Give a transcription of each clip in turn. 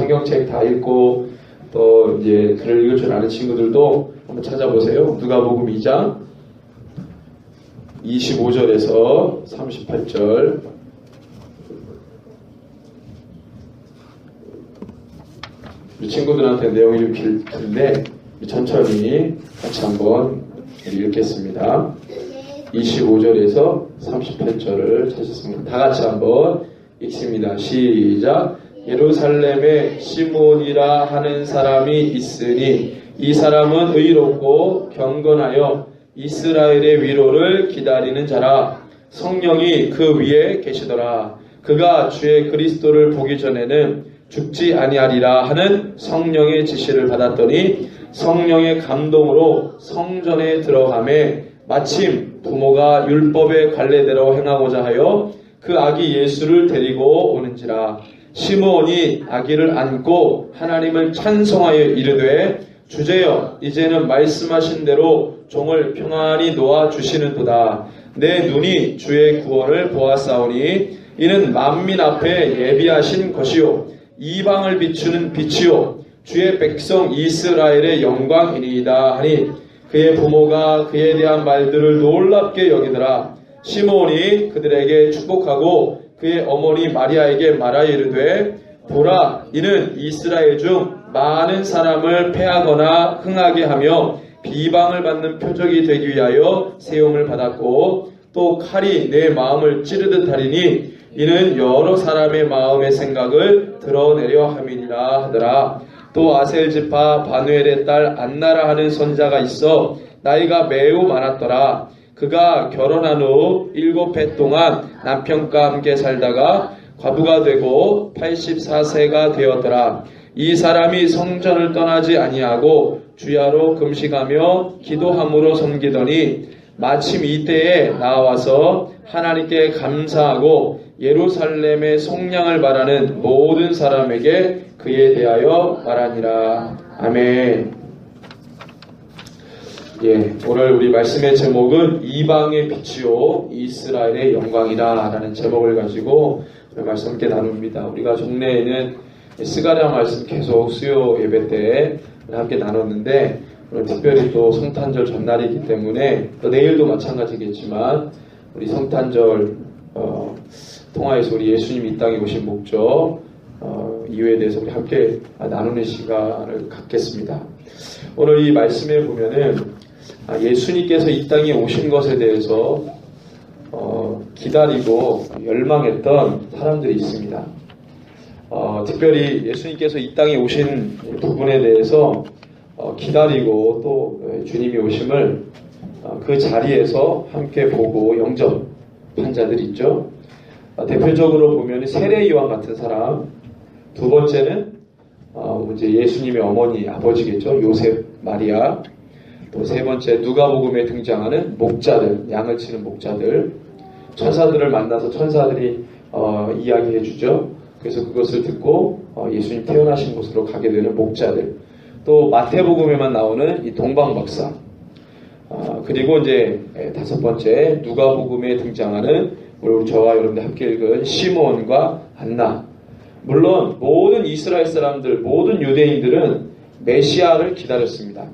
성경책 다 읽고 또 이제 글을 읽을 줄 아는 친구들도 한번 찾아보세요. 누가복음 2장 25절에서 38절. 우리 친구들한테 내용이 좀 길는데 천천히 같이 한번 읽겠습니다. 25절에서 38절을 찾았습니다. 다 같이 한번 읽습니다. 시작. 예루살렘에 시몬이라 하는 사람이 있으니 이 사람은 의롭고 경건하여 이스라엘의 위로를 기다리는 자라. 성령이 그 위에 계시더라. 그가 주의 그리스도를 보기 전에는 죽지 아니하리라 하는 성령의 지시를 받았더니 성령의 감동으로 성전에 들어가매 마침 부모가 율법의 관례대로 행하고자 하여 그 아기 예수를 데리고 오는지라. 시므온이 아기를 안고 하나님을 찬송하여 이르되 주제여 이제는 말씀하신 대로 종을 평안히 놓아 주시는도다. 내 눈이 주의 구원을 보았사오니 이는 만민 앞에 예비하신 것이요 이방을 비추는 빛이요 주의 백성 이스라엘의 영광이니이다 하니 그의 부모가 그에 대한 말들을 놀랍게 여기더라. 시므온이 그들에게 축복하고 그의 어머니 마리아에게 말하여 이르되 보라 이는 이스라엘 중 많은 사람을 패하거나 흥하게 하며 비방을 받는 표적이 되기 위하여 세움을 받았고 또 칼이 내 마음을 찌르듯 하리니 이는 여러 사람의 마음의 생각을 드러내려 함이니라 하더라. 또 아셀지파 바누엘의 딸 안나라 하는 선자가 있어 나이가 매우 많았더라. 그가 결혼한 후 7해 동안 남편과 함께 살다가 과부가 되고 84세가 되었더라. 이 사람이 성전을 떠나지 아니하고 주야로 금식하며 기도함으로 섬기더니 마침 이때에 나와서 하나님께 감사하고 예루살렘의 속량을 바라는 모든 사람에게 그에 대하여 말하니라. 아멘. 오늘 우리 말씀의 제목은 이방의 빛이요 이스라엘의 영광이라 라는 제목을 가지고 말씀 함께 나눕니다. 우리가 종래에는 스가랴 말씀 계속 수요 예배 때 함께 나눴는데 오늘 특별히 또 성탄절 전날이기 때문에 또 내일도 마찬가지겠지만 우리 성탄절 통화에서 우리 예수님이 이 땅에 오신 목적 이유에 대해서 우리 함께 나누는 시간을 갖겠습니다. 오늘 이 말씀에 보면은 예수님께서 이 땅에 오신 것에 대해서 기다리고 열망했던 사람들이 있습니다. 특별히 예수님께서 이 땅에 오신 부분에 대해서 기다리고 또 주님이 오심을 그 자리에서 함께 보고 영접한 자들이 있죠. 대표적으로 보면 세례요한 같은 사람, 두 번째는 이제 예수님의 어머니 아버지겠죠. 요셉, 마리아. 또 세 번째 누가복음에 등장하는 목자들, 양을 치는 목자들, 천사들을 만나서 천사들이 이야기해 주죠. 그래서 그것을 듣고 예수님 태어나신 곳으로 가게 되는 목자들. 또 마태복음에만 나오는 이 동방박사. 그리고 이제 다섯 번째 누가복음에 등장하는 우리 저와 여러분들 함께 읽은 시므온과 안나. 물론 모든 이스라엘 사람들, 모든 유대인들은 메시아를 기다렸습니다.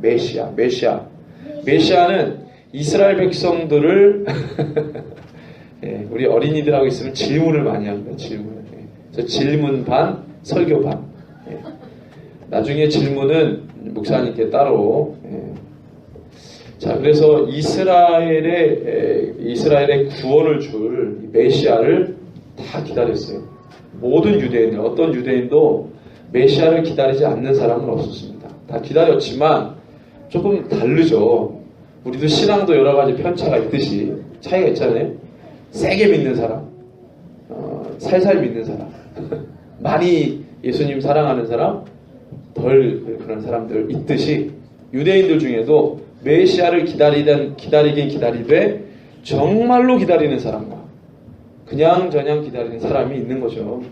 메시아는 이스라엘 백성들을 우리 어린이들하고 있으면 질문을 많이 합니다. 질문 반, 설교 반. 나중에 질문은 목사님께 따로. 자, 그래서 이스라엘의 구원을 줄 메시아를 다 기다렸어요. 모든 유대인들, 어떤 유대인도 메시아를 기다리지 않는 사람은 없었습니다. 다 기다렸지만 조금 다르죠. 우리도 신앙도 여러 가지 편차가 있듯이 차이가 있잖아요. 세게 믿는 사람, 살살 믿는 사람, 많이 예수님 사랑하는 사람, 덜 그런 사람들 있듯이 유대인들 중에도 메시아를 기다리긴 기다리되 정말로 기다리는 사람과 그냥저냥 기다리는 사람이 있는 거죠.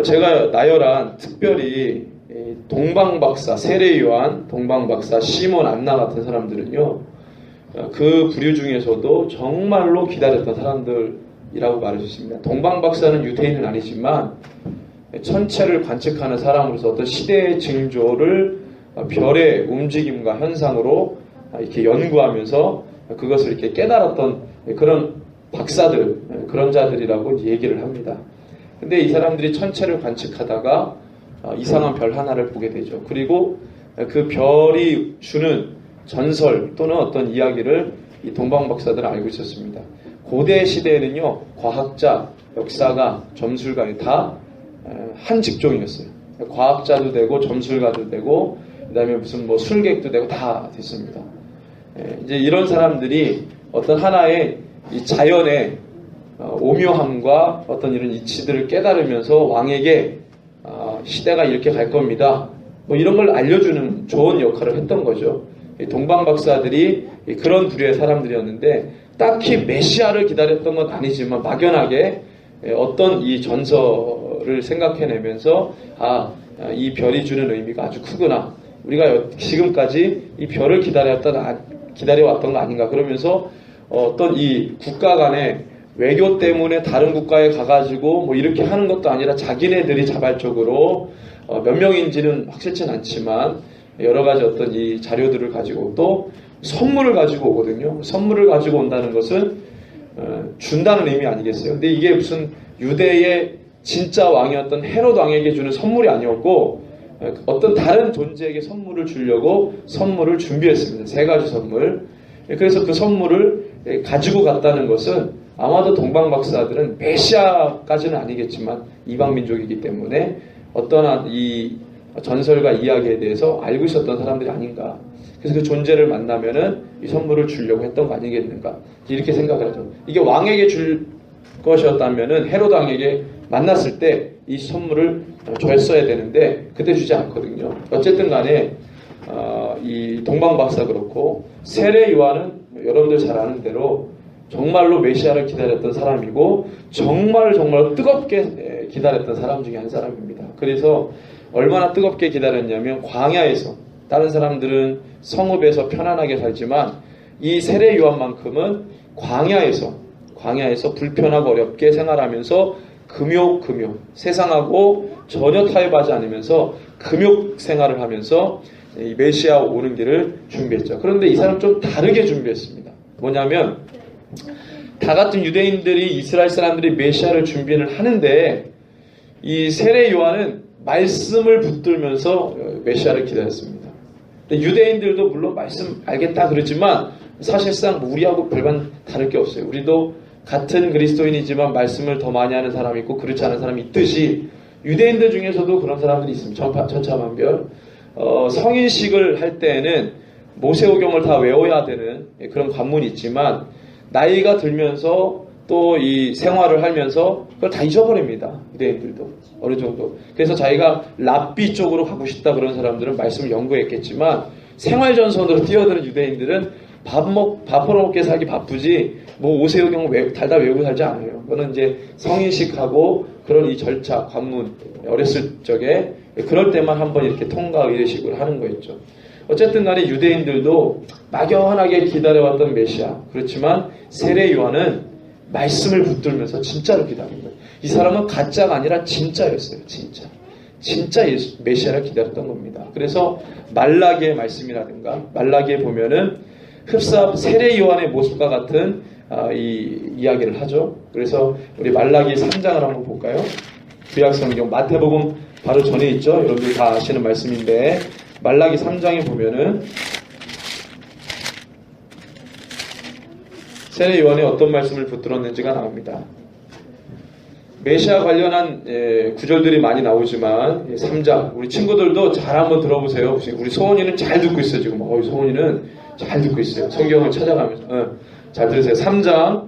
제가 나열한 특별히 동방박사, 세례요한, 동방박사, 시몬, 안나 같은 사람들은요, 그 부류 중에서도 정말로 기다렸던 사람들이라고 말할 수 있습니다. 동방박사는 유대인은 아니지만 천체를 관측하는 사람으로서 어떤 시대의 징조를 별의 움직임과 현상으로 이렇게 연구하면서 그것을 이렇게 깨달았던 그런 박사들, 그런 자들이라고 얘기를 합니다. 근데 이 사람들이 천체를 관측하다가 이상한 별 하나를 보게 되죠. 그리고 그 별이 주는 전설 또는 어떤 이야기를 이 동방박사들은 알고 있었습니다. 고대 시대에는요, 과학자, 역사가, 점술가 다 한 직종이었어요. 과학자도 되고 점술가도 되고 그다음에 무슨 뭐 술객도 되고 다 됐습니다. 이제 이런 사람들이 어떤 하나의 이 자연의 오묘함과 어떤 이런 이치들을 깨달으면서 왕에게 시대가 이렇게 갈 겁니다. 뭐 이런 걸 알려주는 좋은 역할을 했던 거죠. 동방박사들이 그런 부류의 사람들이었는데 딱히 메시아를 기다렸던 건 아니지만 막연하게 어떤 이 전설을 생각해내면서 이 별이 주는 의미가 아주 크구나. 우리가 지금까지 이 별을 기다려왔던 거 아닌가. 그러면서 어떤 이 국가 간의 외교 때문에 다른 국가에 가가지고 뭐 이렇게 하는 것도 아니라 자기네들이 자발적으로 몇 명인지는 확실치는 않지만 여러 가지 어떤 이 자료들을 가지고 또 선물을 가지고 오거든요. 선물을 가지고 온다는 것은 준다는 의미 아니겠어요? 근데 이게 무슨 유대의 진짜 왕이었던 헤롯 왕에게 주는 선물이 아니었고 어떤 다른 존재에게 선물을 주려고 선물을 준비했습니다. 3가지 선물. 그래서 그 선물을 가지고 갔다는 것은 아마도 동방박사들은 메시아까지는 아니겠지만 이방민족이기 때문에 어떠한 이 전설과 이야기에 대해서 알고 있었던 사람들이 아닌가. 그래서 그 존재를 만나면은 이 선물을 주려고 했던 거 아니겠는가. 이렇게 생각을 하죠. 이게 왕에게 줄 것이었다면은 헤롯 왕에게 만났을 때 이 선물을 줬어야 되는데 그때 주지 않거든요. 어쨌든 간에 이 동방박사 그렇고 세례 요한은 여러분들 잘 아는 대로 정말로 메시아를 기다렸던 사람이고 정말 뜨겁게 기다렸던 사람 중에 한 사람입니다. 그래서 얼마나 뜨겁게 기다렸냐면 광야에서 다른 사람들은 성읍에서 편안하게 살지만 이 세례 요한만큼은 광야에서 불편하고 어렵게 생활하면서 금욕 세상하고 전혀 타협하지 않으면서 금욕 생활을 하면서 이 메시아 오는 길을 준비했죠. 그런데 이 사람 좀 다르게 준비했습니다. 뭐냐면 다 같은 유대인들이 이스라엘 사람들이 메시아를 준비를 하는데 이 세례 요한은 말씀을 붙들면서 메시아를 기다렸습니다. 유대인들도 물론 말씀 알겠다 그러지만 사실상 우리하고 별반 다를 게 없어요. 우리도 같은 그리스도인이지만 말씀을 더 많이 하는 사람이 있고 그렇지 않은 사람이 있듯이 유대인들 중에서도 그런 사람들이 있습니다. 천차만별. 성인식을 할 때에는 모세오경을 다 외워야 되는 그런 관문이 있지만 나이가 들면서 또 이 생활을 하면서 그걸 다 잊어버립니다. 유대인들도 어느 정도. 그래서 자기가 랍비 쪽으로 가고 싶다 그런 사람들은 말씀을 연구했겠지만 생활전선으로 뛰어드는 유대인들은 밥 벌어먹게 살기 바쁘지 뭐 오세오경 달달 외우고 살지 않아요. 그거는 이제 성인식하고 그런 이 절차, 관문 어렸을 적에 그럴 때만 한번 이렇게 통과 의례식을 하는 거였죠. 어쨌든 간에 유대인들도 막연하게 기다려왔던 메시아. 그렇지만 세례 요한은 말씀을 붙들면서 진짜로 기다린 거예요. 이 사람은 가짜가 아니라 진짜였어요. 진짜 메시아를 기다렸던 겁니다. 그래서 말라기의 말씀이라든가 말라기에 보면은 흡사 세례 요한의 모습과 같은 이 이야기를 하죠. 그래서 우리 말라기 3장을 한번 볼까요? 구약성경 마태복음 바로 전에 있죠. 여러분들 다 아시는 말씀인데 말라기 3장에 보면은 세례 요한이 어떤 말씀을 붙들었는지가 나옵니다. 메시아 관련한 구절들이 많이 나오지만 3장 우리 친구들도 잘 한번 들어보세요. 우리 소원이는 잘 듣고 있어요. 지금 소원이는 잘 듣고 있어요. 성경을 찾아가면서 잘 들으세요. 3장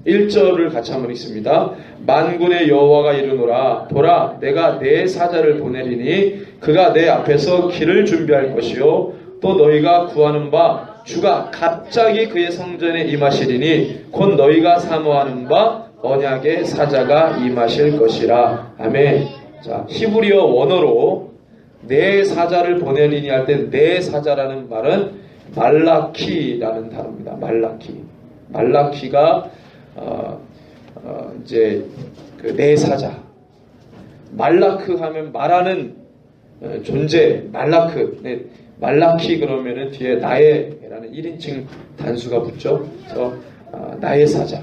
1절을 같이 한번 읽습니다. 만군의 여호와가 이르노라 보라 내가 내 사자를 보내리니 그가 내 앞에서 길을 준비할 것이요 또 너희가 구하는 바 주가 갑자기 그의 성전에 임하시리니 곧 너희가 사모하는 바 언약의 사자가 임하실 것이라. 아멘. 자, 히브리어 원어로 내 사자를 보내리니 할 때 내 사자라는 말은 말라키라는 단어입니다. 말라키가 이제 그 내 사자. 말라크 하면 말하는 존재, 말라크. 네, 말라키 그러면은 뒤에 나의라는 1인칭 단수가 붙죠. 그래서 나의 사자,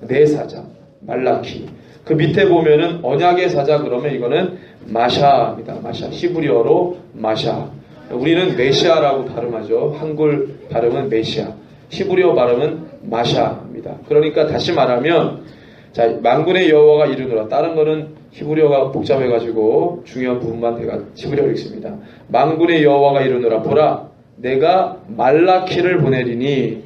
내 사자, 말라키. 그 밑에 보면은 언약의 사자 그러면 이거는 마샤입니다. 마샤. 히브리어로 마샤. 우리는 메시아라고 발음하죠. 한글 발음은 메시아. 히브리어 발음은 마샤입니다. 그러니까 다시 말하면 자, 만군의 여호와가 이르노라. 다른 거는 히브리어가 복잡해가지고 중요한 부분만 제가 히브리어로 읽습니다. 만군의 여호와가 이르노라. 보라, 내가 말라키를 보내리니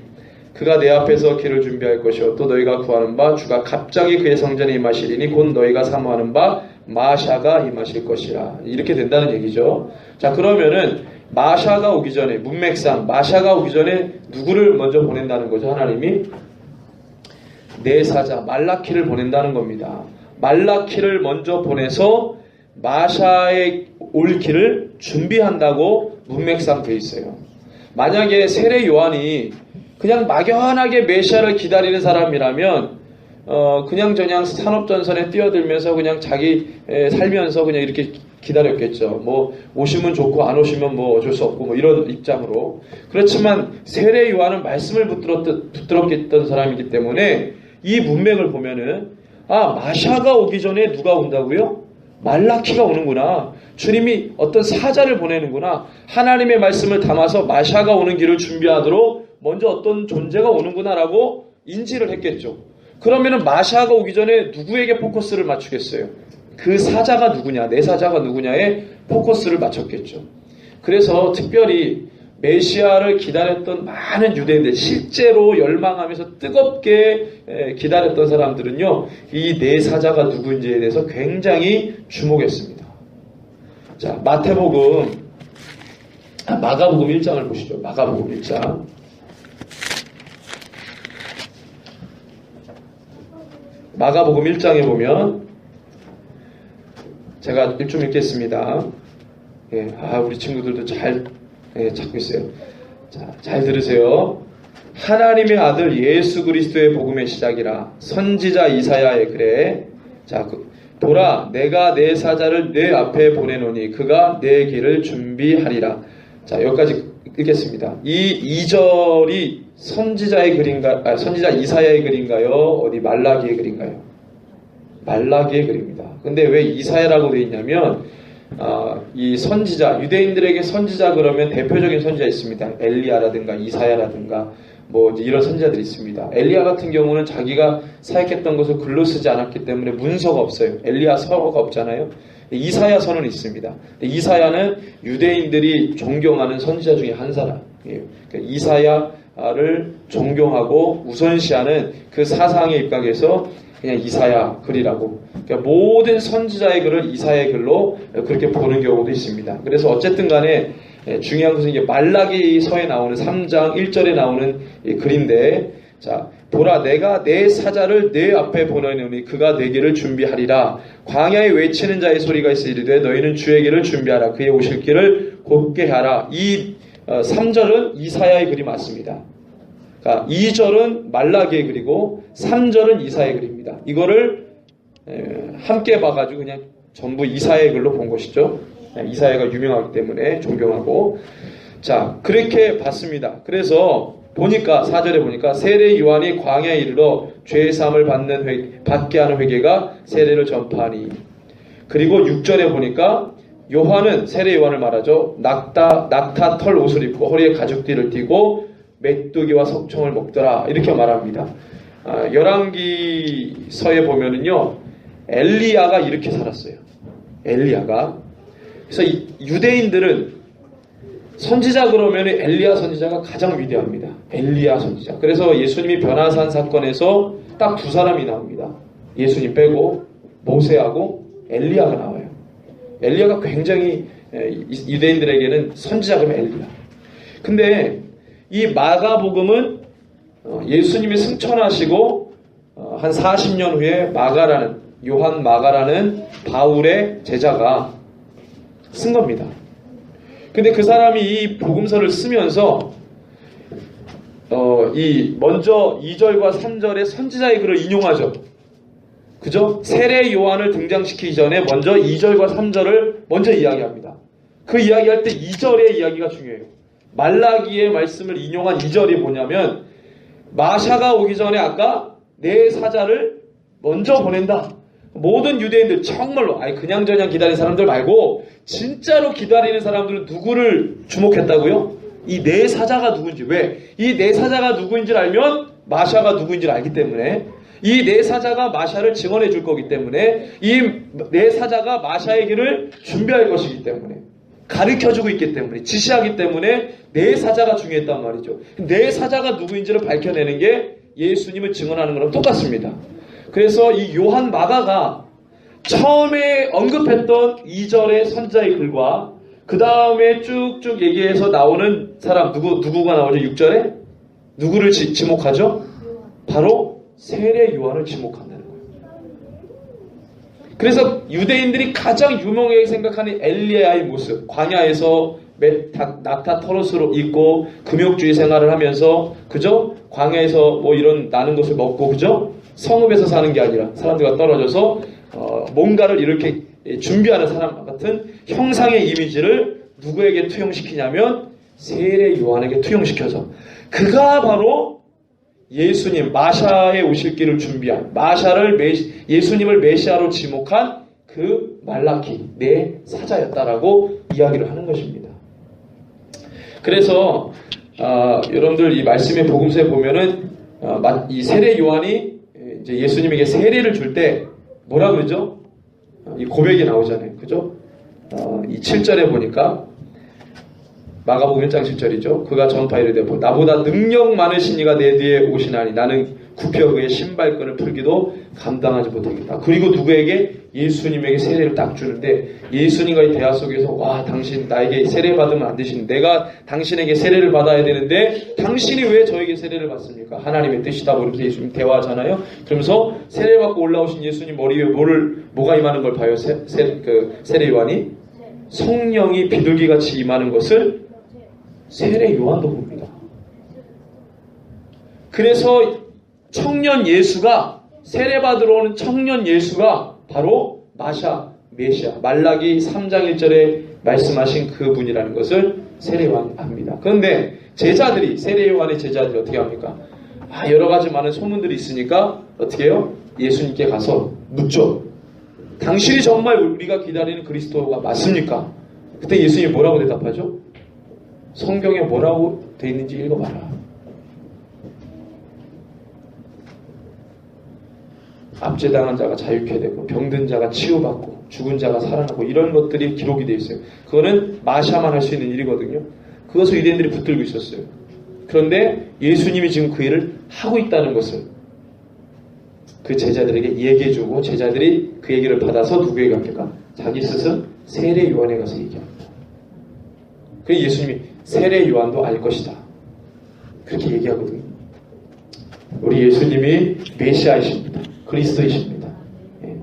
그가 내 앞에서 길을 준비할 것이요 또 너희가 구하는 바 주가 갑자기 그의 성전에 임하시리니 곧 너희가 사모하는 바 마샤가 임하실 것이라. 이렇게 된다는 얘기죠. 자, 그러면은 마샤가 오기 전에, 문맥상 마샤가 오기 전에 누구를 먼저 보낸다는 거죠? 하나님이 내 사자 말라키를 보낸다는 겁니다. 말라키를 먼저 보내서 마샤의 올 길을 준비한다고 문맥상 돼 있어요. 만약에 세례 요한이 그냥 막연하게 메시아를 기다리는 사람이라면 그냥 산업전선에 뛰어들면서 그냥 자기 살면서 그냥 이렇게 기다렸겠죠. 뭐 오시면 좋고 안 오시면 뭐 어쩔 수 없고 뭐 이런 입장으로. 그렇지만 세례 요한은 말씀을 붙들었던 사람이기 때문에 이 문맥을 보면은 마샤가 오기 전에 누가 온다고요? 말라키가 오는구나. 주님이 어떤 사자를 보내는구나. 하나님의 말씀을 담아서 마샤가 오는 길을 준비하도록 먼저 어떤 존재가 오는구나라고 인지를 했겠죠. 그러면은 마샤가 오기 전에 누구에게 포커스를 맞추겠어요? 그 사자가 누구냐, 내 사자가 누구냐에 포커스를 맞췄겠죠. 그래서 특별히 메시아를 기다렸던 많은 유대인들, 실제로 열망하면서 뜨겁게 기다렸던 사람들은요, 이 내 사자가 누구인지에 대해서 굉장히 주목했습니다. 자, 마가복음 1장을 보시죠. 마가복음 1장. 마가복음 1장에 보면 제가 좀 읽겠습니다. 예, 우리 친구들도 잘 찾고 있어요. 자, 잘 들으세요. 하나님의 아들 예수 그리스도의 복음의 시작이라. 선지자 이사야의 글에 자, 보라, 내가 내 사자를 내 앞에 보내노니 그가 내 길을 준비하리라. 자, 여기까지 읽겠습니다. 이 2절이 선지자의 글인가, 선지자 이사야의 글인가요? 어디 말라기의 글인가요? 말라기의 글입니다. 근데 왜 이사야라고 되어 있냐면, 이 선지자, 유대인들에게 선지자 그러면 대표적인 선지자 있습니다. 엘리야라든가 이사야라든가 뭐 이런 선지자들이 있습니다. 엘리야 같은 경우는 자기가 사역했던 것을 글로 쓰지 않았기 때문에 문서가 없어요. 엘리야서가 없잖아요. 이사야서는 있습니다. 이사야는 유대인들이 존경하는 선지자 중에 한 사람이에요. 그러니까 이사야를 존경하고 우선시하는 그 사상에 입각해서 그냥 이사야 글이라고. 그러니까 모든 선지자의 글을 이사야의 글로 그렇게 보는 경우도 있습니다. 그래서 어쨌든 간에 중요한 것은 이게 말라기서에 나오는 3장 1절에 나오는 글인데, 자, 보라, 내가 내 사자를 내 앞에 보내노니 그가 내 길을 준비하리라. 광야에 외치는 자의 소리가 있으리되 너희는 주의 길을 준비하라. 그의 오실 길을 곧게 하라. 이 3절은 이사야의 글이 맞습니다. 그러니까 2절은 말라기의 글이고 3절은 이사야의 글입니다. 이거를 함께 봐가지고 그냥 전부 이사야의 글로 본 것이죠. 이사야가 유명하기 때문에 존경하고. 자, 그렇게 봤습니다. 그래서 보니까 4절에 보니까 세례 요한이 광야에 이르러 죄 사함을 받게 하는 회개가 세례를 전파하니. 그리고 6절에 보니까 요한은 세례 요한을 말하죠. 낙타 털 옷을 입고 허리에 가죽띠를 띠고 메뚜기와 석청을 먹더라. 이렇게 말합니다. 열왕기서에 보면은요, 엘리야가 이렇게 살았어요. 엘리야가. 그래서 유대인들은 선지자 그러면 엘리야 선지자가 가장 위대합니다. 엘리야 선지자. 그래서 예수님이 변화산 사건에서 딱 두 사람이 나옵니다. 예수님 빼고 모세하고 엘리야가 나와요. 엘리야가 굉장히 유대인들에게는 선지자 그러면 엘리야. 근데 이 마가복음은 예수님이 승천하시고 한 40년 후에 요한 마가라는 바울의 제자가 쓴 겁니다. 근데 그 사람이 이 복음서를 쓰면서 먼저 2절과 3절의 선지자의 글을 인용하죠. 그죠? 세례 요한을 등장시키기 전에 먼저 2절과 3절을 먼저 이야기합니다. 그 이야기할 때 2절의 이야기가 중요해요. 말라기의 말씀을 인용한 2절이 뭐냐면 마샤가 오기 전에 아까 내 사자를 먼저 보낸다. 모든 유대인들 정말로 그냥저냥 기다리는 사람들 말고 진짜로 기다리는 사람들은 누구를 주목했다고요? 이 내 사자가 누군지. 왜? 이 내 사자가 누구인지를 알면 마샤가 누구인지를 알기 때문에, 이 내 사자가 마샤를 증언해 줄 거기 때문에, 이 내 사자가 마샤의 길을 준비할 것이기 때문에, 가르쳐주고 있기 때문에, 지시하기 때문에 내 사자가 중요했단 말이죠. 내 사자가 누구인지를 밝혀내는 게 예수님을 증언하는 거랑 똑같습니다. 그래서 이 요한 마가가 처음에 언급했던 2절의 선자의 글과 그 다음에 쭉쭉 얘기해서 나오는 사람 누구가 나오죠? 6절에? 누구를 지목하죠? 바로 세례 요한을 지목한다는 거예요. 그래서 유대인들이 가장 유명하게 생각하는 엘리야의 모습, 광야에서 낙타 털옷으로 입고 금욕주의 생활을 하면서, 그죠? 광야에서 뭐 이런 나는 것을 먹고, 그죠? 성읍에서 사는 게 아니라 사람들과 떨어져서 뭔가를 이렇게 준비하는 사람 같은 형상의 이미지를 누구에게 투영시키냐면 세례 요한에게 투영시켜서, 그가 바로 예수님 마샤에 오실 길을 준비한, 예수님을 메시아로 지목한 그 말라키 내 사자였다라고 이야기를 하는 것입니다. 그래서 여러분들 이 말씀의 복음서에 보면은 이 세례 요한이 이제 예수님에게 세례를 줄 때 뭐라 그러죠? 이 고백이 나오잖아요. 그죠? 이 7절에 보니까 마가복음 1장 7절이죠. 그가 전파이르되 나보다 능력 많으신 이가 내 뒤에 오시나니 나는 굽혀 그의 신발끈을 풀기도 감당하지 못하겠다. 그리고 누구에게? 예수님에게 세례를 딱 주는데, 예수님과의 대화 속에서 와, 당신 나에게 세례 받으면 안 되신, 내가 당신에게 세례를 받아야 되는데 당신이 왜 저에게 세례를 받습니까? 하나님의 뜻이다. 이렇게 예수님 대화하잖아요. 그러면서 세례 받고 올라오신 예수님 머리 위에 뭐가 임하는 걸 봐요? 세례 요한이 성령이 비둘기같이 임하는 것을 세례 요한도 봅니다. 그래서 청년 예수가, 세례받으러 오는 청년 예수가 바로 메시아, 말라기 3장 1절에 말씀하신 그분이라는 것을 세례 요한이 압니다. 그런데 세례 요한의 제자들이 어떻게 합니까? 여러 가지 많은 소문들이 있으니까 어떻게 해요? 예수님께 가서 묻죠. 당신이 정말 우리가 기다리는 그리스도가 맞습니까? 그때 예수님이 뭐라고 대답하죠? 성경에 뭐라고 돼 있는지 읽어봐라. 압제당한 자가 자유케 되고 병든 자가 치유받고 죽은 자가 살아나고 이런 것들이 기록이 되어 있어요. 그거는 마샤만 할 수 있는 일이거든요. 그것을 유대인들이 붙들고 있었어요. 그런데 예수님이 지금 그 일을 하고 있다는 것을 그 제자들에게 얘기해주고, 제자들이 그 얘기를 받아서 누구에게 합니까? 자기 스승 세례 요한에 가서 얘기합니다. 그래서 예수님이 세례 요한도 알 것이다, 그렇게 얘기하거든요. 우리 예수님이 메시아이십니다. 그리스도이십니다. 예.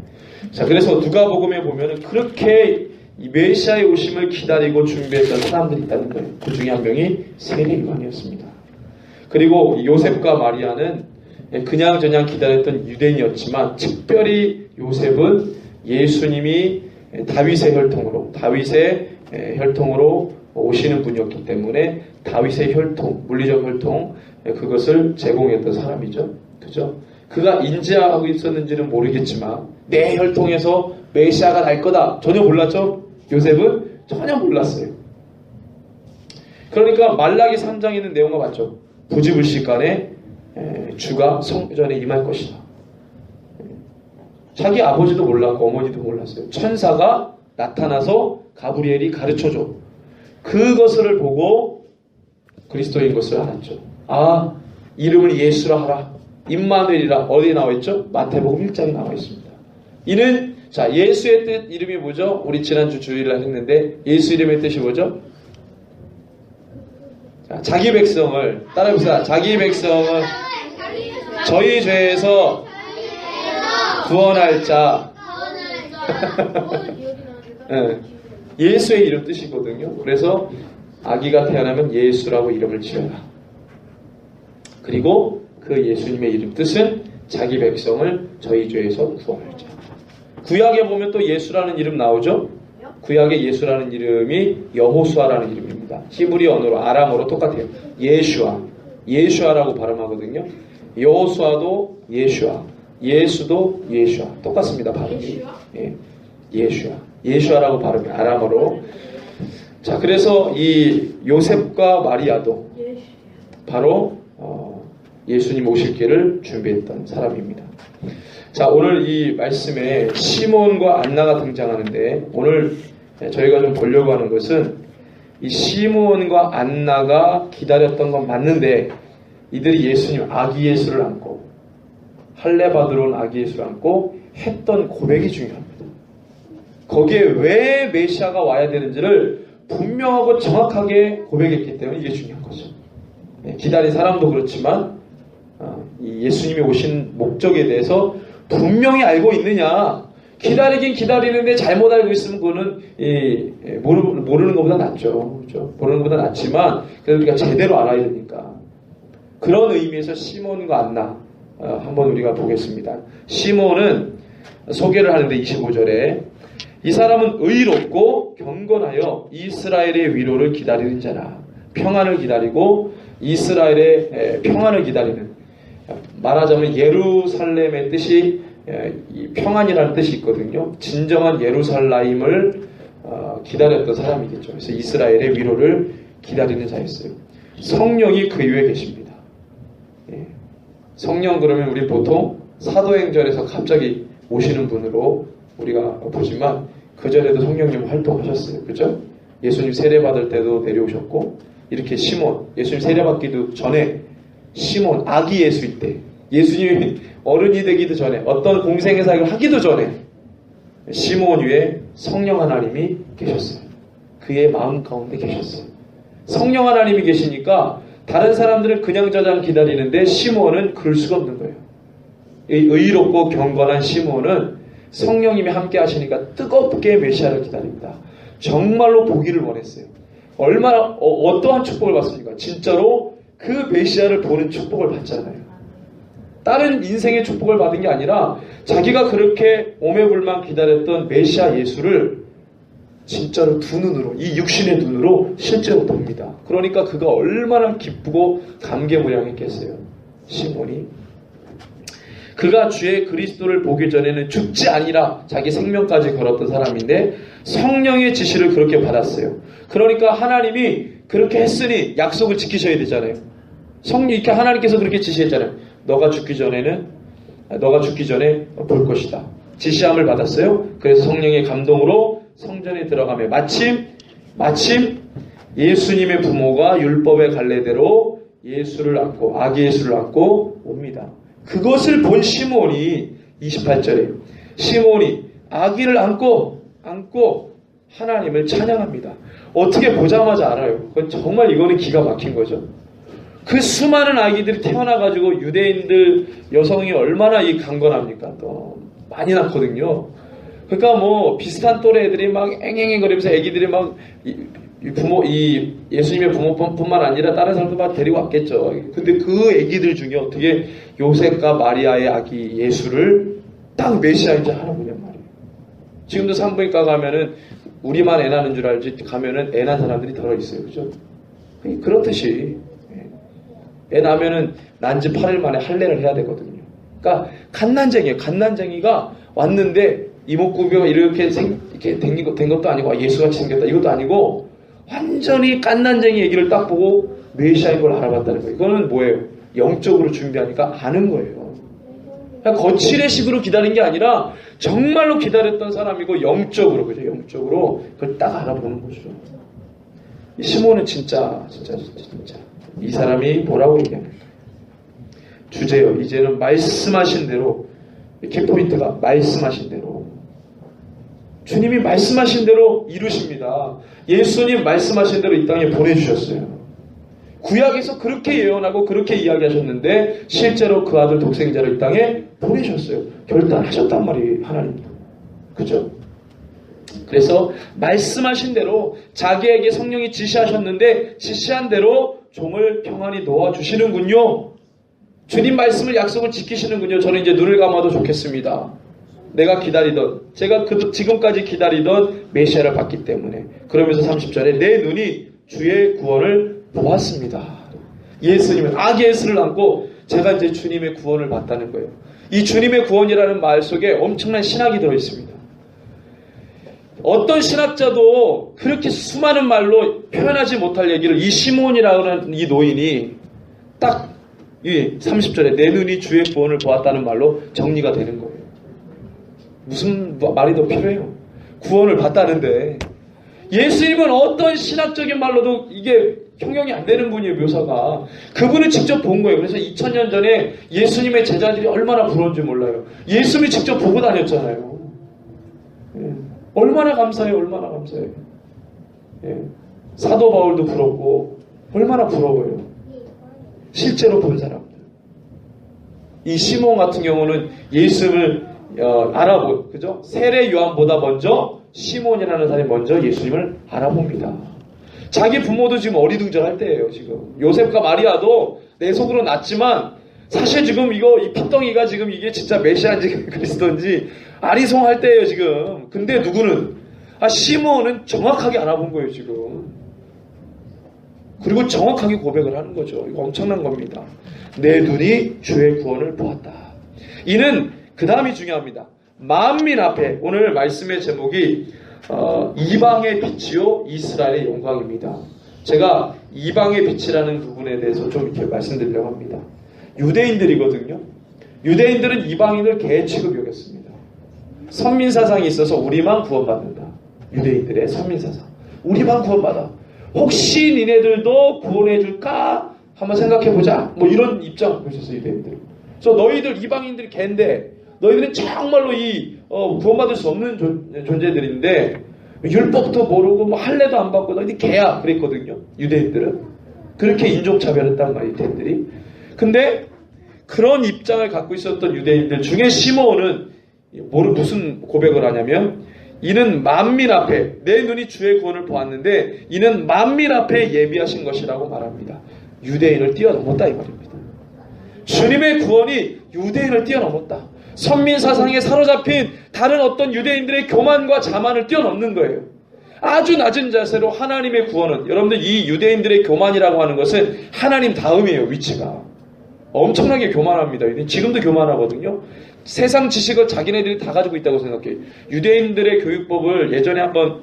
자, 그래서 누가복음에 보면은 그렇게 이 메시아의 오심을 기다리고 준비했던 사람들이 있다는 거예요. 그 중에 한 명이 세례 요한이었습니다. 그리고 요셉과 마리아는 그냥저냥 기다렸던 유대인이었지만, 특별히 요셉은 예수님이 다윗의 혈통으로 오시는 분이었기 때문에 다윗의 혈통, 물리적 혈통, 그것을 제공했던 사람이죠. 그죠? 그가 인지하고 있었는지는 모르겠지만 내 혈통에서 메시아가 날 거다 전혀 몰랐죠? 요셉은 전혀 몰랐어요. 그러니까 말라기 3장에 있는 내용과 맞죠? 부지불식간에 주가 성전에 임할 것이다. 자기 아버지도 몰랐고 어머니도 몰랐어요. 천사가 나타나서 가브리엘이 가르쳐줘. 그것을 보고 그리스도인 것을 알았죠. 이름을 예수라 하라. 임마누엘이라. 어디에 나와 있죠? 마태복음 1장에 나와 있습니다. 이는 예수의 뜻 이름이 뭐죠? 우리 지난주 주일날 했는데 예수 이름의 뜻이 뭐죠? 자기 백성을 따라해보세요. 자기 백성은 저희 죄에서 구원할 자. 네. 예수의 이름 뜻이거든요. 그래서 아기가 태어나면 예수라고 이름을 지어라. 그리고 그 예수님의 이름 뜻은 자기 백성을 저희 죄에서 구원할 자. 구약에 보면 또 예수라는 이름 나오죠? 구약의 예수라는 이름이 여호수아라는 이름입니다. 히브리 언어로 아람어로 똑같아요. 예슈아라고 발음하거든요. 여호수아도 예슈아, 예수도 예슈아 똑같습니다. 발음이. 예, 예슈아라고 발음이 아람어로. 자, 그래서 이 요셉과 마리아도 바로 예수님 오실 길을 준비했던 사람입니다. 자, 오늘 이 말씀에 시몬과 안나가 등장하는데 오늘 저희가 좀 보려고 하는 것은 이 시몬과 안나가 기다렸던 건 맞는데 이들이 예수님 아기 예수를 안고 할례 받으러 온 아기 예수를 안고 했던 고백이 중요합니다. 거기에 왜 메시아가 와야 되는지를 분명하고 정확하게 고백했기 때문에 이게 중요한 거죠. 기다린 사람도 그렇지만 이 예수님이 오신 목적에 대해서 분명히 알고 있느냐. 기다리긴 기다리는데 잘못 알고 있으면 그거는 모르는 것보다 낫죠. 그렇죠? 모르는 것보다 낫지만 그래도 우리가 제대로 알아야 되니까. 그런 의미에서 시몬과 안나 한번 우리가 보겠습니다. 시몬은 소개를 하는데 25절에 이 사람은 의롭고 경건하여 이스라엘의 위로를 기다리는 자라. 평안을 기다리고 이스라엘의 평안을 기다리는, 말하자면 예루살렘의 뜻이 평안이라는 뜻이 있거든요. 진정한 예루살렘을 기다렸던 사람이겠죠. 그래서 이스라엘의 위로를 기다리는 자였어요. 성령이 그 위에 계십니다. 성령 그러면 우리 보통 사도행전에서 갑자기 오시는 분으로 우리가 보지만 그 전에도 성령님 활동하셨어요. 그렇죠? 예수님 세례받을 때도 내려오셨고, 이렇게 시몬, 예수님 세례받기도 전에 시몬, 아기 예수일 때, 예수님이 어른이 되기도 전에, 어떤 공생의 사역을 하기도 전에 시몬 위에 성령 하나님이 계셨어요. 그의 마음 가운데 계셨어요. 성령 하나님이 계시니까 다른 사람들은 그냥 저냥 기다리는데 시몬은 그럴 수가 없는 거예요. 의롭고 경건한 시몬은 성령님이 함께 하시니까 뜨겁게 메시아를 기다립니다. 정말로 보기를 원했어요. 얼마나 어떠한 축복을 받습니까? 진짜로 그 메시아를 보는 축복을 받잖아요. 다른 인생의 축복을 받은 게 아니라 자기가 그렇게 오매불만 기다렸던 메시아 예수를 진짜로 두 눈으로, 이 육신의 눈으로 실제로 봅니다. 그러니까 그가 얼마나 기쁘고 감개무량했겠어요. 시몬이. 그가 주의 그리스도를 보기 전에는 죽지 아니라 자기 생명까지 걸었던 사람인데 성령의 지시를 그렇게 받았어요. 그러니까 하나님이 그렇게 했으니 약속을 지키셔야 되잖아요. 이렇게 하나님께서 그렇게 지시했잖아요. 너가 죽기 전에 볼 것이다. 지시함을 받았어요. 그래서 성령의 감동으로 성전에 들어가며 마침 예수님의 부모가 율법의 갈례대로 예수를 안고, 아기 예수를 안고 옵니다. 그것을 본 시몬이 28절에 시몬이 아기를 안고 하나님을 찬양합니다. 어떻게 보자마자 알아요. 그건 정말 이거는 기가 막힌 거죠. 그 수많은 아기들이 태어나가지고 유대인들 여성이 얼마나 이 강건합니까? 또 많이 낳거든요. 그러니까 뭐 비슷한 또래 애들이 막 앵앵거리면서 애기들이 막 예수님의 부모뿐만 아니라 다른 사람도 막 데리고 왔겠죠. 근데 그 애기들 중에 어떻게 요셉과 마리아의 아기 예수를 딱 메시아인 줄 알아보냔 말이에요. 지금도 산부인과 가면은 우리만 애 낳는 줄 알지 가면은 애 낳은 사람들이 덜어 있어요. 그죠? 그렇듯이 애 낳으면은 난 지 8일 만에 할례를 해야 되거든요. 그러니까 갓난쟁이에요. 갓난쟁이가 왔는데 이목구비가 이렇게 된 것도 아니고 예수같이 생겼다 이것도 아니고 완전히 갓난쟁이 얘기를 딱 보고 메시아인 걸 알아봤다는 거예요. 이거는 뭐예요? 영적으로 준비하니까 아는 거예요. 그냥 거칠의 식으로 기다린 게 아니라 정말로 기다렸던 사람이고 영적으로, 그죠? 영적으로 그걸 딱 알아보는 거죠. 이 시몬은 진짜 이 사람이 뭐라고 얘기합니까? 주제요. 이제는 말씀하신 대로, 키포인트가 말씀하신 대로, 주님이 말씀하신 대로 이루십니다. 예수님 말씀하신 대로 이 땅에 보내주셨어요. 구약에서 그렇게 예언하고 그렇게 이야기하셨는데 실제로 그 아들 독생자를 이 땅에 보내셨어요. 결단하셨단 말이에요. 하나님. 그죠? 그래서 말씀하신 대로 자기에게 성령이 지시하셨는데 지시한 대로 종을 평안히 놓아주시는군요. 주님 말씀을 약속을 지키시는군요. 저는 이제 눈을 감아도 좋겠습니다. 내가 기다리던, 제가 지금까지 기다리던 메시아를 봤기 때문에. 그러면서 30절에 내 눈이 주의 구원을 보았습니다. 예수님은 아기 예수를 안고 제가 이제 주님의 구원을 봤다는 거예요. 이 주님의 구원이라는 말 속에 엄청난 신학이 들어있습니다. 어떤 신학자도 그렇게 수많은 말로 표현하지 못할 얘기를 이 시몬이라는 이 노인이 딱 이 30절에 내 눈이 주의 구원을 보았다는 말로 정리가 되는 거예요. 무슨 말이 더 필요해요? 구원을 봤다는데 예수님은 어떤 신학적인 말로도 이게 형용이 안 되는 분이에요. 묘사가. 그분은 직접 본 거예요. 그래서 2000년 전에 예수님의 제자들이 얼마나 부러운지 몰라요. 예수님이 직접 보고 다녔잖아요. 얼마나 감사해요. 얼마나 감사해요. 사도 바울도 부럽고 얼마나 부러워요. 실제로 본 사람들. 이 시몬 같은 경우는 예수님을 알아보, 그죠? 세례 요한보다 먼저 시몬이라는 사람이 먼저 예수님을 알아봅니다. 자기 부모도 지금 어리둥절할 때예요. 지금 요셉과 마리아도 내 속으로 났지만 사실 지금 이 핏덩이가 지금 이게 진짜 메시아인지 그리스도인지 아리송할 때예요 지금. 근데 누구는 시몬은 정확하게 알아본 거예요 지금. 그리고 정확하게 고백을 하는 거죠. 이거 엄청난 겁니다. 내 눈이 주의 구원을 보았다. 이는 그 다음이 중요합니다. 만민 앞에, 오늘 말씀의 제목이 이방의 빛이요 이스라엘의 영광입니다. 제가 이방의 빛이라는 부분에 대해서 좀 이렇게 말씀드리려고 합니다. 유대인들이거든요. 유대인들은 이방인을 개 취급 여겼습니다. 선민사상이 있어서 우리만 구원받는다. 유대인들의 선민사상. 우리만 구원받아. 혹시 니네들도 구원해줄까? 한번 생각해보자. 뭐 이런 입장 갖고 있었어요, 유대인들. 그래서 너희들 이방인들이 갠데 너희들은 정말로 구원받을 수 없는 존재들인데 율법도 모르고 뭐 할례도 안 받고 너희들 개야 그랬거든요. 유대인들은 그렇게 인종차별했단 말이에요. 유대인들이. 근데 그런 입장을 갖고 있었던 유대인들 중에 시므온은 무슨 고백을 하냐면 이는 만민 앞에 내 눈이 주의 구원을 보았는데 이는 만민 앞에 예비하신 것이라고 말합니다. 유대인을 뛰어넘었다 이 말입니다. 주님의 구원이 유대인을 뛰어넘었다. 선민사상에 사로잡힌 다른 어떤 유대인들의 교만과 자만을 뛰어넘는 거예요. 아주 낮은 자세로 하나님의 구원은, 여러분들 이 유대인들의 교만이라고 하는 것은 하나님 다음이에요. 위치가 엄청나게 교만합니다. 지금도 교만하거든요. 세상 지식을 자기네들이 다 가지고 있다고 생각해요. 유대인들의 교육법을 예전에 한번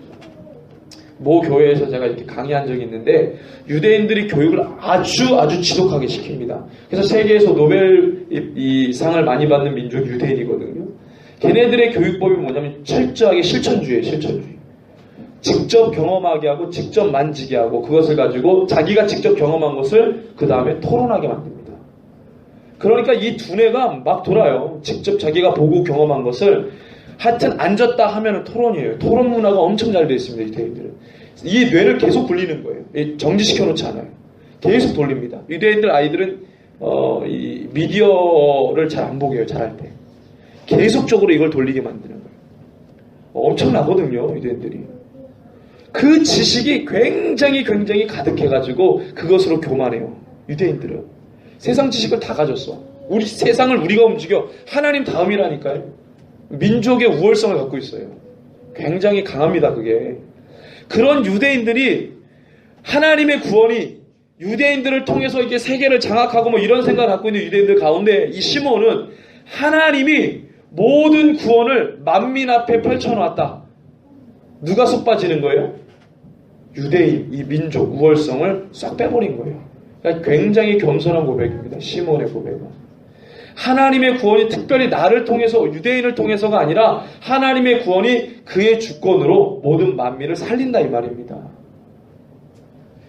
모 교회에서 제가 이렇게 강의한 적이 있는데 유대인들이 교육을 아주 지독하게 시킵니다. 그래서 세계에서 노벨 이 상을 많이 받는 민족이 유대인이거든요. 걔네들의 교육법이 뭐냐면 철저하게 실천주의예요. 실천주의. 직접 경험하게 하고 직접 만지게 하고 그것을 가지고 자기가 직접 경험한 것을 그 다음에 토론하게 만듭니다. 그러니까 이 두뇌가 막 돌아요. 직접 자기가 보고 경험한 것을 하여튼 앉았다 하면은 토론이에요. 토론 문화가 엄청 잘 되어 있습니다. 유대인들은. 이 뇌를 계속 굴리는 거예요. 정지시켜 놓지 않아요. 계속 돌립니다. 유대인들 아이들은 이 미디어를 잘 안 보게 해요. 잘할 때. 계속적으로 이걸 돌리게 만드는 거예요. 엄청나거든요. 유대인들이. 그 지식이 굉장히 가득해가지고 그것으로 교만해요. 유대인들은. 세상 지식을 다 가졌어. 우리 세상을 우리가 움직여. 하나님 다음이라니까요. 민족의 우월성을 갖고 있어요. 굉장히 강합니다. 그게. 그런 유대인들이 하나님의 구원이 유대인들을 통해서 이게 세계를 장악하고 뭐 이런 생각을 갖고 있는 유대인들 가운데 이 시몬은 하나님이 모든 구원을 만민 앞에 펼쳐놓았다. 누가 쏙 빠지는 거예요? 유대인, 이 민족 우월성을 싹 빼버린 거예요. 그러니까 굉장히 겸손한 고백입니다. 시몬의 고백은. 하나님의 구원이 특별히 나를 통해서 유대인을 통해서가 아니라 하나님의 구원이 그의 주권으로 모든 만민을 살린다 이 말입니다.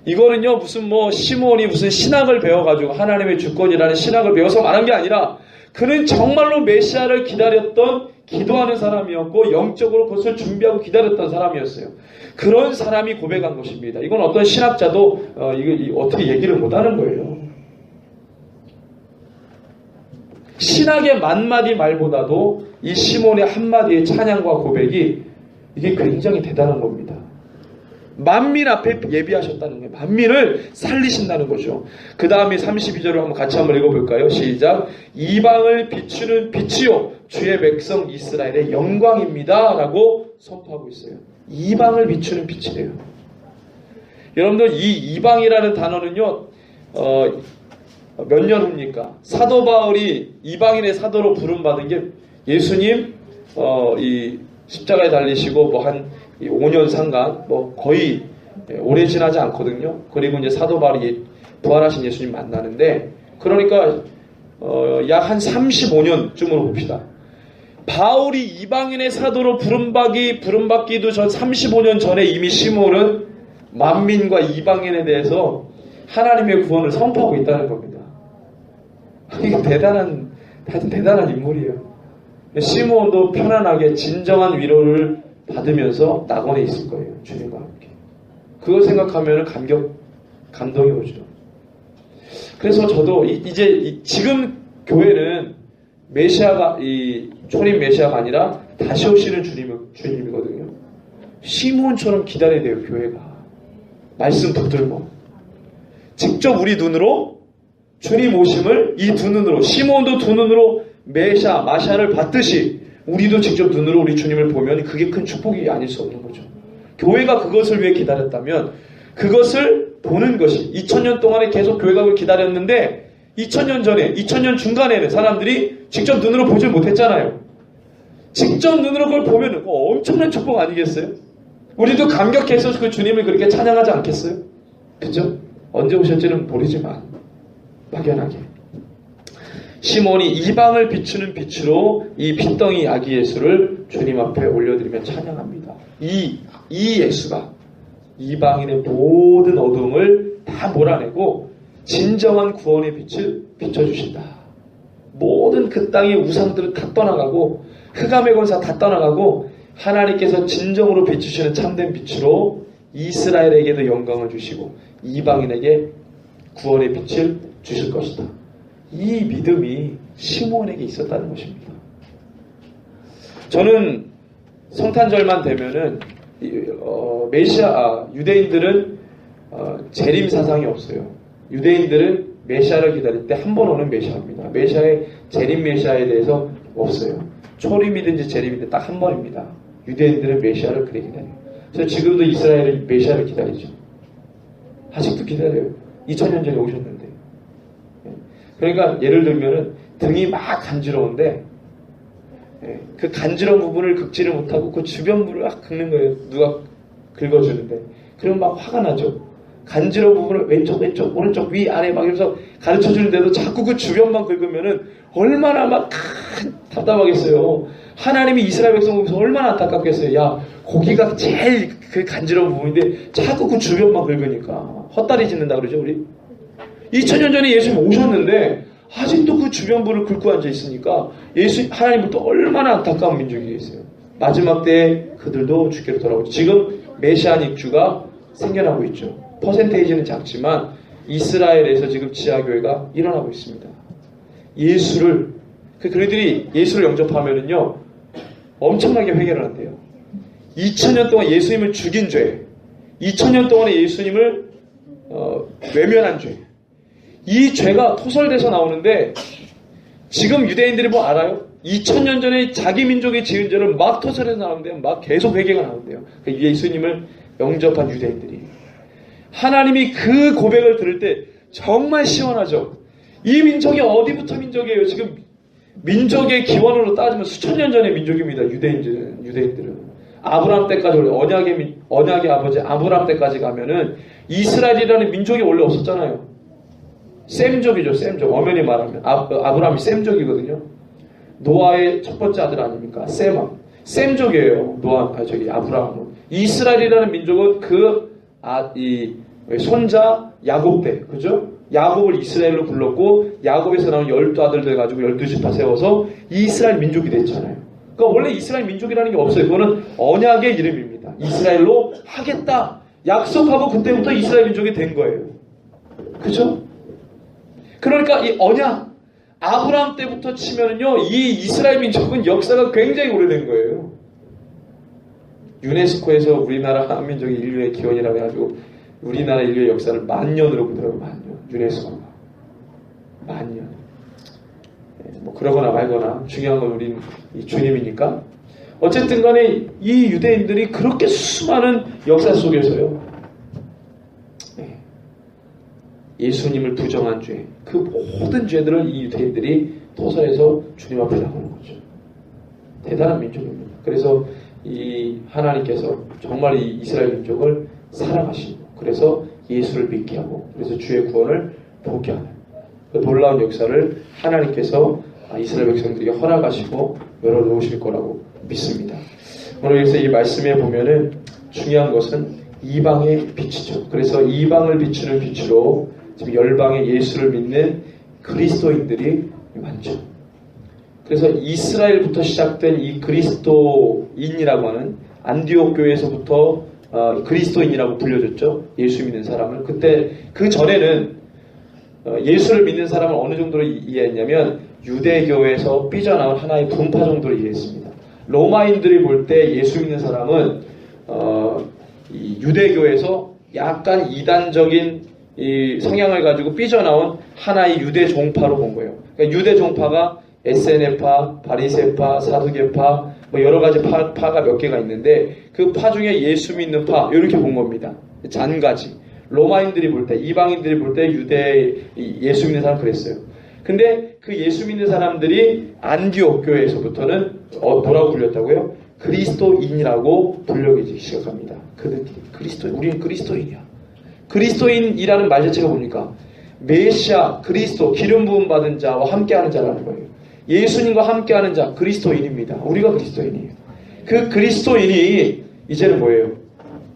이거는요 무슨 시몬이 무슨 신학을 배워가지고 하나님의 주권이라는 신학을 배워서 말한 게 아니라 그는 정말로 메시아를 기다렸던 기도하는 사람이었고 영적으로 그것을 준비하고 기다렸던 사람이었어요. 그런 사람이 고백한 것입니다. 이건 어떤 신학자도 이거 어떻게 얘기를 못하는 거예요. 신학의 만마디 말보다도 이 시몬의 한마디의 찬양과 고백이 이게 굉장히 대단한 겁니다. 만민 앞에 예비하셨다는 거예요. 만민을 살리신다는 거죠. 그 다음에 32절을 한번 같이 한번 읽어볼까요? 시작. 이방을 비추는 빛이요 주의 백성 이스라엘의 영광입니다 라고 선포하고 있어요. 이방을 비추는 빛이래요. 여러분들 이 이방이라는 단어는요 몇 년 후입니까? 사도 바울이 이방인의 사도로 부름받은 게 예수님 이 십자가에 달리시고 뭐 한 5년 상간 뭐 거의 오래 지나지 않거든요. 그리고 이제 사도 바울이 부활하신 예수님 만나는데 그러니까 약 한 35년쯤으로 봅시다. 바울이 이방인의 사도로 부름받기도 전 35년 전에 이미 시몬은 만민과 이방인에 대해서 하나님의 구원을 선포하고 있다는 겁니다. 이게 대단한 인물이에요. 시몬도 편안하게 진정한 위로를 받으면서 낙원에 있을 거예요. 주님과 함께. 그걸 생각하면 감동이 오죠. 그래서 저도 지금 교회는 메시아가 초림 메시아가 아니라 다시 오시는 주님이거든요. 시몬처럼 기다려야 돼요. 교회가 말씀 붙들고 직접 우리 눈으로 주님 오심을 이 두 눈으로 시몬도 두 눈으로 마샤를 받듯이 우리도 직접 눈으로 우리 주님을 보면 그게 큰 축복이 아닐 수 없는 거죠. 교회가 그것을 위해 기다렸다면 그것을 보는 것이 2000년 동안에 계속 교회가 그걸 기다렸는데 2000년 전에 2000년 중간에는 사람들이 직접 눈으로 보질 못했잖아요. 직접 눈으로 그걸 보면 엄청난 축복 아니겠어요? 우리도 감격해서 그 주님을 그렇게 찬양하지 않겠어요? 그죠? 언제 오실지는 모르지만 막연하게 시몬이 이방을 비추는 빛으로 이 핏덩이 아기 예수를 주님 앞에 올려드리며 찬양합니다. 이 예수가 이방인의 모든 어둠을 다 몰아내고 진정한 구원의 빛을 비춰주신다. 모든 그 땅의 우상들은 다 떠나가고 흑암의 권세 다 떠나가고 하나님께서 진정으로 비추시는 참된 빛으로 이스라엘에게도 영광을 주시고 이방인에게 구원의 빛을 주실 것이다. 이 믿음이 시몬에게 있었다는 것입니다. 저는 성탄절만 되면은 유대인들은 재림 사상이 없어요. 유대인들은 메시아를 기다릴 때 한 번 오는 메시아입니다. 메시아의 재림 메시아에 대해서 없어요. 초림이든지 재림이든지 딱 한 번입니다. 유대인들은 메시아를 그래 기다려요. 그래서 지금도 이스라엘은 메시아를 기다리죠. 아직도 기다려요. 2000년 전에 오셨는데. 그러니까 예를 들면은 등이 막 간지러운데 그 간지러운 부분을 긁지를 못하고 그 주변부를 막 긁는 거예요. 누가 긁어주는데. 그러면 막 화가 나죠. 간지러운 부분을 왼쪽, 오른쪽, 위, 아래 막 이러면서 가르쳐 주는데도 자꾸 그 주변만 긁으면은 얼마나 막 답답하겠어요. 하나님이 이스라엘 백성 보면서 얼마나 안타깝겠어요. 야, 고기가 제일 그 간지러운 부분인데 자꾸 그 주변만 긁으니까 헛다리 짚는다 그러죠, 우리? 2000년 전에 예수님 오셨는데 아직도 그 주변부를 긁고 앉아 있으니까 하나님부터 얼마나 안타까운 민족이겠어요. 마지막 때에 그들도 주께로 돌아오죠. 지금 메시안 입주가 생겨나고 있죠. 퍼센테이지는 작지만 이스라엘에서 지금 지하교회가 일어나고 있습니다. 그들이 예수를 영접하면은요 엄청나게 회개를 한대요. 2000년 동안 예수님을 죽인 죄, 2000년 동안에 예수님을 외면한 죄, 이 죄가 토설돼서 나오는데 지금 유대인들이 뭐 알아요? 2000년 전에 자기 민족이 지은 죄를 막 토설해서 나오는데요. 막 계속 회개가 나오는데요. 예수님을 영접한 유대인들이. 하나님이 그 고백을 들을 때 정말 시원하죠. 이 민족이 어디부터 민족이에요? 지금 민족의 기원으로 따지면 수천 년 전의 민족입니다. 유대인들은. 아브라함 때까지 언약의 아버지 아브라함 때까지 가면은 이스라엘이라는 민족이 원래 없었잖아요. 셈족이죠. 셈족. 엄연히 말하면 아브라함이 셈족이거든요. 노아의 첫 번째 아들 아닙니까? 셈족이에요. 아브라함은. 이스라엘이라는 민족은 이 손자 야곱 때, 그죠? 야곱을 이스라엘로 불렀고 야곱에서 나온 12아들들 가지고 12지파 세워서 이스라엘 민족이 됐잖아요. 그러니까 원래 이스라엘 민족이라는 게 없어요. 그거는 언약의 이름입니다. 이스라엘로 하겠다 약속하고 그때부터 이스라엘 민족이 된 거예요. 그죠? 그러니까 이 언약 아브라함 때부터 치면은요 이 이스라엘 민족은 역사가 굉장히 오래된 거예요. 유네스코에서 우리나라 한민족의 인류의 기원이라고 해가지고 우리나라 인류의 역사를 10,000년으로 보더라고요. 10,000년. 유네스코가. 10,000년. 뭐 그러거나 말거나 중요한 건 우린 이 주님이니까. 어쨌든 간에 이 유대인들이 그렇게 수많은 역사 속에서요. 예수님을 부정한 죄, 그 모든 죄들을 이 유대인들이 토설해서 주님 앞에 나오는 거죠. 대단한 민족입니다. 그래서 이 하나님께서 정말 이 이스라엘 민족을 사랑하시고 그래서 예수를 믿게 하고 그래서 주의 구원을 보게 하는 그 놀라운 역사를 하나님께서 이스라엘 백성들에게 허락하시고 열어놓으실 거라고 믿습니다. 오늘 그래서 이 말씀에 보면은 중요한 것은 이방의 빛이죠. 그래서 이방을 비추는 빛으로 지금 열방의 예수를 믿는 그리스도인들이 많죠. 그래서 이스라엘부터 시작된 이 그리스도인이라고 하는 안디옥 교회에서부터 그리스도인이라고 불려졌죠. 예수 믿는 사람을. 그때 그 전에는 예수를 믿는 사람을 어느 정도로 이해했냐면 유대교에서 삐져나온 하나의 분파 정도로 이해했습니다. 로마인들이 볼 때 예수 믿는 사람은 이 유대교에서 약간 이단적인 이 성향을 가지고 삐져나온 하나의 유대 종파로 본 거예요. 그러니까 유대 종파가 에세네파, 바리새파, 사두개파 뭐 여러 가지 파가 몇 개가 있는데 그 파 중에 예수 믿는 파 이렇게 본 겁니다. 잔가지. 로마인들이 볼 때, 이방인들이 볼 때 유대 예수 믿는 사람 그랬어요. 근데 그 예수 믿는 사람들이 안디옥 교회에서부터는 뭐라고 불렸다고요? 그리스도인이라고 불리기 시작합니다. 그들끼리 그리스도인, 우리는 그리스도인이야. 그리스도인이라는 말 자체가 뭡니까? 메시아, 그리스도, 기름 부음 받은 자와 함께하는 자라는 거예요. 예수님과 함께하는 자, 그리스도인입니다. 우리가 그리스도인이에요. 그 그리스도인이 이제는 뭐예요?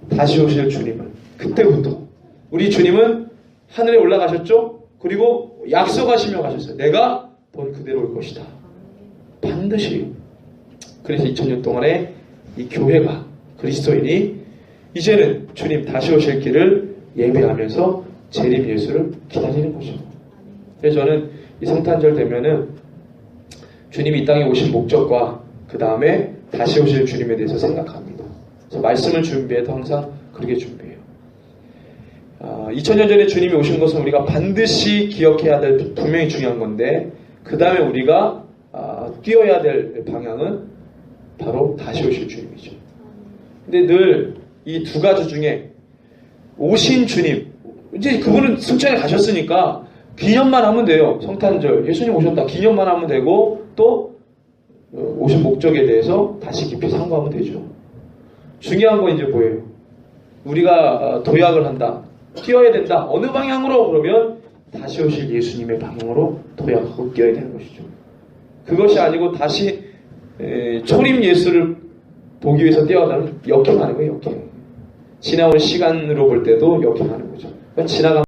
다시 오실 주님을. 그때부터 우리 주님은 하늘에 올라가셨죠? 그리고 약속하시며 가셨어요. 내가 본 그대로 올 것이다. 반드시. 그래서 2000년 동안에 이 교회가 그리스도인이 이제는 주님 다시 오실 길을 예배하면서 재림 예수를 기다리는 거죠. 그래서 저는 이 성탄절 되면은 주님이 이 땅에 오신 목적과 그 다음에 다시 오실 주님에 대해서 생각합니다. 그래서 말씀을 준비해도 항상 그렇게 준비해요. 2000년 전에 주님이 오신 것은 우리가 반드시 기억해야 될 분명히 중요한 건데 그 다음에 우리가 뛰어야 될 방향은 바로 다시 오실 주님이죠. 근데 늘 이 두 가지 중에 오신 주님, 이제 그분은 승천에 가셨으니까 기념만 하면 돼요. 성탄절, 예수님 오셨다 기념만 하면 되고 또 오신 목적에 대해서 다시 깊이 상고하면 되죠. 중요한 건 이제 뭐예요? 우리가 도약을 한다, 뛰어야 된다. 어느 방향으로? 그러면 다시 오실 예수님의 방향으로 도약하고 뛰어야 되는 것이죠. 그것이 아니고 다시 초림 예수를 보기 위해서 뛰어가는 역행하는 거예요. 역행. 지나온 시간으로 볼 때도 역행하는 거죠. 지나간